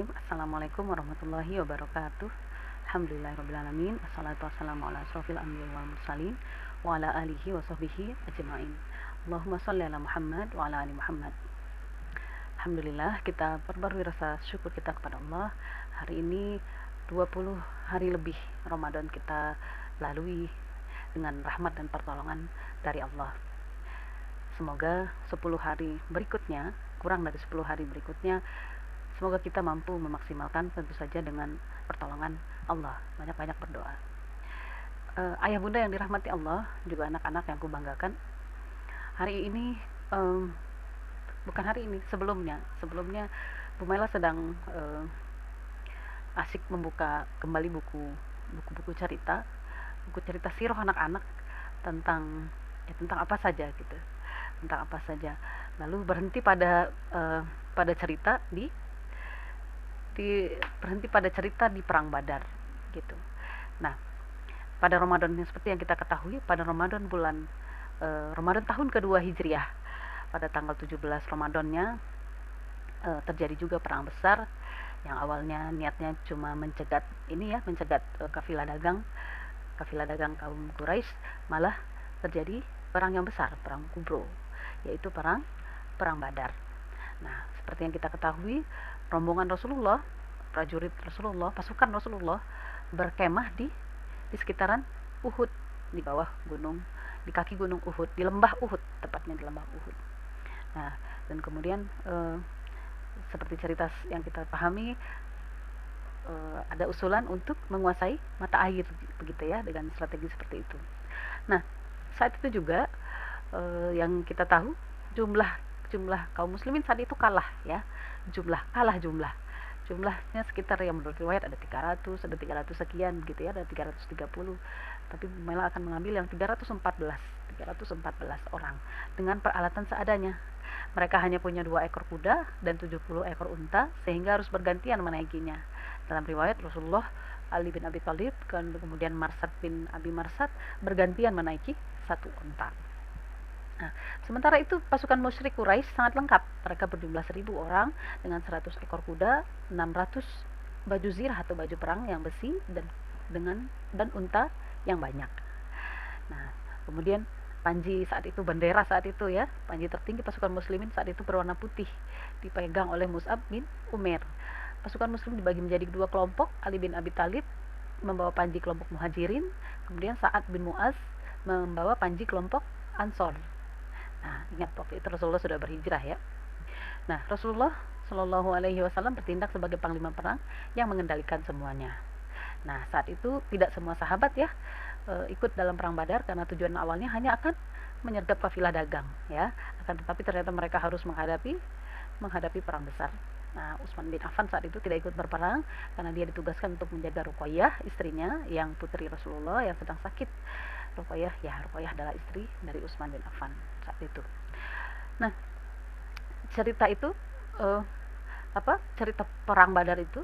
Bismillahirrahmanirrahim. Assalamualaikum warahmatullahi wabarakatuh. Alhamdulillahirrahmanirrahim. Assalatu wassalamu ala asrofil anbiya wal mursalin wa ala alihi wa sahbihi ajma'in. Allahumma sholli ala Muhammad wa ala ali Muhammad. Alhamdulillah, kita perbarui rasa syukur kita kepada Allah. Hari ini 20 hari lebih Ramadan kita lalui dengan rahmat dan pertolongan dari Allah. Semoga 10 hari berikutnya, kurang dari 10 hari berikutnya, semoga kita mampu memaksimalkan, tentu saja dengan pertolongan Allah. Banyak-banyak berdoa. Ayah bunda yang dirahmati Allah, juga anak-anak yang kubanggakan, hari ini, bukan hari ini, sebelumnya Bu Maila sedang asik membuka kembali buku cerita sirah anak-anak tentang apa saja gitu, tentang apa saja. Lalu berhenti pada cerita berhenti pada cerita di perang Badar gitu. Nah, pada Ramadan yang seperti yang kita ketahui, pada Ramadan Ramadan tahun kedua Hijriah, pada tanggal 17 Ramadannya terjadi juga perang besar yang awalnya niatnya cuma mencegat kafilah dagang kaum Quraisy, malah terjadi perang yang besar, perang kubro, yaitu perang Badar. Nah, seperti yang kita ketahui, rombongan Rasulullah, prajurit Rasulullah, pasukan Rasulullah berkemah di sekitaran Uhud, di bawah gunung, di kaki gunung Uhud, di lembah Uhud, tepatnya di lembah Uhud. Nah, dan kemudian seperti cerita yang kita pahami, ada usulan untuk menguasai mata air, begitu ya, dengan strategi seperti itu. Nah, saat itu juga yang kita tahu, jumlah kaum muslimin saat itu kalah ya, jumlahnya sekitar, yang menurut riwayat ada 300 sekian gitu ya, ada 330, tapi Mela akan mengambil yang 314 orang dengan peralatan seadanya. Mereka hanya punya 2 ekor kuda dan 70 ekor unta, sehingga harus bergantian menaikinya. Dalam riwayat, Rasulullah, Ali bin Abi Thalib, kemudian Marsad bin Abi Marsad bergantian menaiki satu unta. Nah, sementara itu pasukan musyrik Quraisy sangat lengkap. Mereka berjumlah 1000 orang dengan 100 ekor kuda, 600 baju zirah atau baju perang yang besi, dan unta yang banyak. Nah, kemudian panji saat itu, bendera saat itu ya, panji tertinggi pasukan muslimin saat itu berwarna putih, dipegang oleh Mus'ab bin Umair. Pasukan muslim dibagi menjadi 2 kelompok. Ali bin Abi Thalib membawa panji kelompok Muhajirin, kemudian Sa'ad bin Mu'az membawa panji kelompok Ansor. Nah, ingat waktu itu Rasulullah sudah berhijrah ya. Nah, Rasulullah Shallallahu Alaihi Wasallam bertindak sebagai panglima perang yang mengendalikan semuanya. Nah, saat itu tidak semua sahabat ya ikut dalam perang Badar, karena tujuan awalnya hanya akan menyergap kafilah dagang ya. Akan tetapi ternyata mereka harus menghadapi perang besar. Nah, Utsman bin Affan saat itu tidak ikut berperang karena dia ditugaskan untuk menjaga Ruqayyah, istrinya yang putri Rasulullah yang sedang sakit. Ruqayyah adalah istri dari Utsman bin Affan saat itu. Nah, cerita itu cerita perang Badar itu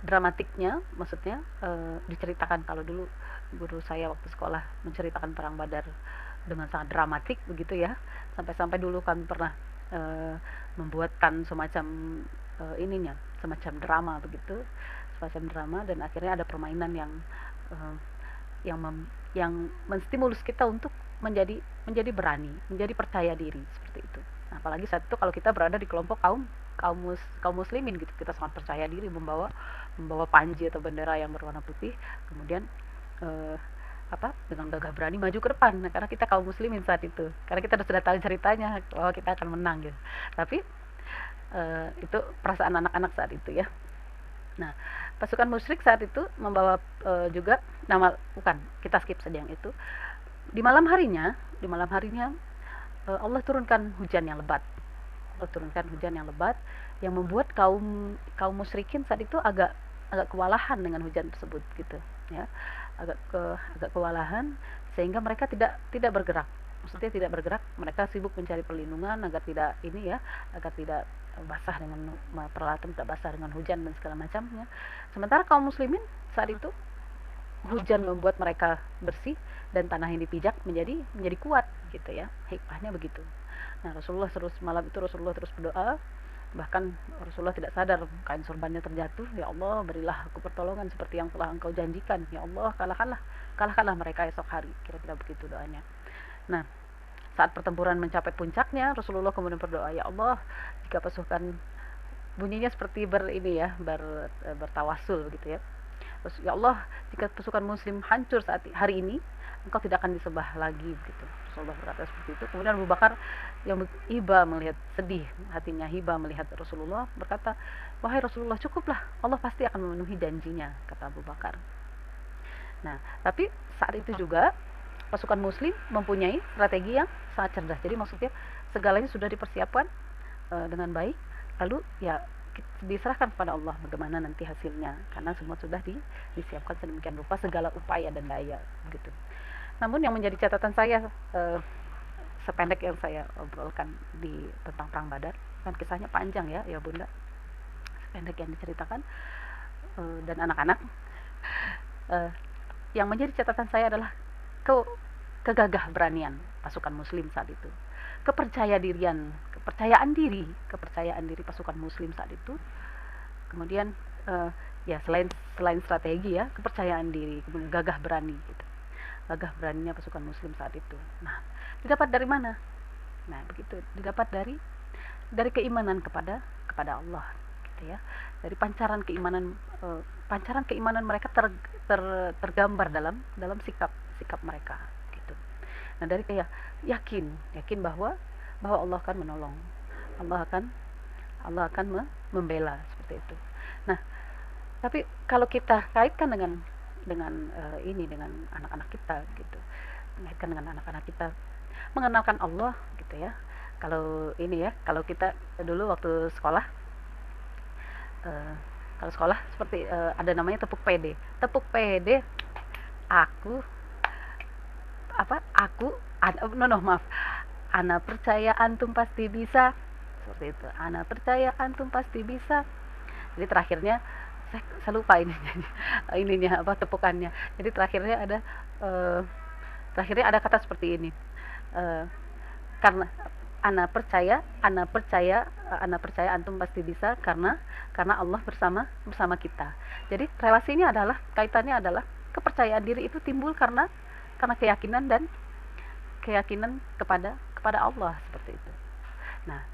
dramatiknya, maksudnya diceritakan, kalau dulu guru saya waktu sekolah menceritakan perang Badar dengan sangat dramatik begitu ya, sampai dulu kami pernah membuatkan semacam semacam drama begitu, dan akhirnya ada permainan yang menstimulus kita untuk menjadi berani, menjadi percaya diri seperti itu. Nah, apalagi saat itu kalau kita berada di kelompok kaum muslimin gitu, kita sangat percaya diri membawa panji atau bendera yang berwarna putih, kemudian dengan gagah berani maju ke depan. Nah, karena kita kaum muslimin saat itu, karena kita sudah tahu ceritanya bahwa kita akan menang gitu. Tapi itu perasaan anak-anak saat itu ya. Nah, pasukan musyrik saat itu membawa juga kita skip saja yang itu. Di malam harinya Allah turunkan hujan yang lebat. Yang membuat kaum musyrikin saat itu agak kewalahan dengan hujan tersebut gitu ya. Agak kewalahan, sehingga mereka tidak bergerak. Maksudnya tidak bergerak, mereka sibuk mencari perlindungan agar tidak basah dengan peralatan, tidak basah dengan hujan dan segala macamnya. Sementara kaum muslimin saat itu, hujan membuat mereka bersih dan tanah yang dipijak menjadi kuat gitu ya. Hikmahnya begitu. Nah, Rasulullah terus berdoa Bahkan Rasulullah tidak sadar kain sorbannya terjatuh. Ya Allah, berilah aku pertolongan seperti yang telah engkau janjikan. Ya Allah, kalahkanlah mereka esok hari. Kira-kira begitu doanya. Nah, saat pertempuran mencapai puncaknya, Rasulullah kemudian berdoa, ya Allah, jika pasukan, bunyinya seperti bertawasul gitu ya. Terus, ya Allah, jika pasukan muslim hancur saat hari ini, engkau tidak akan disembah lagi gitu. Rasulullah berkata seperti itu. Kemudian Abu Bakar yang iba melihat sedih hatinya, hiba melihat Rasulullah, berkata, wahai Rasulullah, cukuplah, Allah pasti akan memenuhi janjinya, kata Abu Bakar. Nah, tapi saat itu juga pasukan muslim mempunyai strategi yang sangat cerdas. Jadi maksudnya segalanya sudah dipersiapkan dengan baik, lalu ya diserahkan kepada Allah bagaimana nanti hasilnya, karena semua sudah disiapkan sedemikian rupa segala upaya dan daya begitu. Namun yang menjadi catatan saya, sependek yang saya obrolkan tentang perang Badar, kan kisahnya panjang ya Bunda, sependek yang diceritakan dan anak-anak, yang menjadi catatan saya adalah kegagah beranian pasukan muslim saat itu, kepercayaan diri pasukan muslim saat itu. Kemudian ya selain strategi ya, kepercayaan diri, kemudian gagah beraninya pasukan muslim saat itu. Nah, didapat dari mana? Nah, begitu, didapat dari keimanan kepada Allah gitu ya. Dari pancaran keimanan mereka tergambar dalam sikap mereka gitu. Nah, dari kayak yakin bahwa Allah akan menolong, Allah akan membela seperti itu. Nah, tapi kalau kita kaitkan dengan dengan anak-anak kita gitu, kaitkan dengan anak-anak kita mengenalkan Allah gitu ya. Kalau kita dulu waktu sekolah, eh, kalau sekolah seperti ada namanya tepuk PD. Tepuk PD, aku maaf, ana percaya antum pasti bisa, seperti itu. Ana percaya antum pasti bisa. Jadi terakhirnya saya lupa ininya tepukannya. Jadi eh, terakhirnya ada kata seperti ini. Eh, karena ana percaya antum pasti bisa, karena Allah bersama kita. Jadi relasinya kaitannya adalah kepercayaan diri itu timbul karena keyakinan kepada Allah seperti itu. Nah,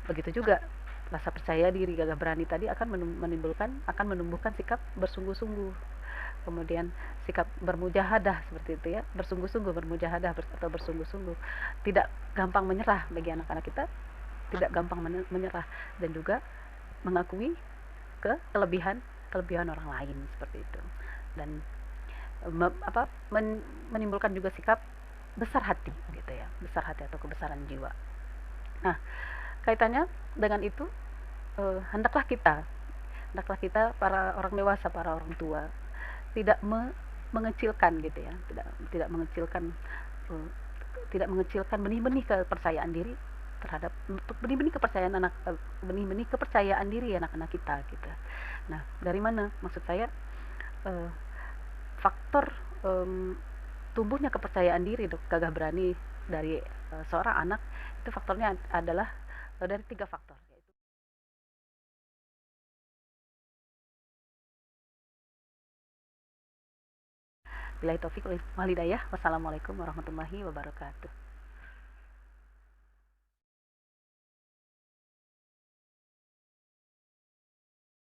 begitu juga rasa percaya diri, gagah berani tadi akan menumbuhkan sikap bersungguh-sungguh, kemudian sikap bermujahadah seperti itu ya, bersungguh-sungguh, tidak gampang menyerah. Bagi anak-anak kita tidak gampang menyerah, dan juga mengakui kelebihan orang lain seperti itu, dan menimbulkan juga sikap besar hati gitu ya, besar hati atau kebesaran jiwa. Nah, kaitannya dengan itu, hendaklah kita para orang dewasa, para orang tua tidak mengecilkan gitu ya, tidak mengecilkan benih-benih kepercayaan diri terhadap benih-benih kepercayaan diri anak-anak kita gitu. Nah, dari mana maksud saya, faktor tumbuhnya kepercayaan diri, gagah berani dari seorang anak, itu faktornya adalah dari 3 faktor. Billahi taufik wal hidayah. Wassalamualaikum warahmatullahi wabarakatuh.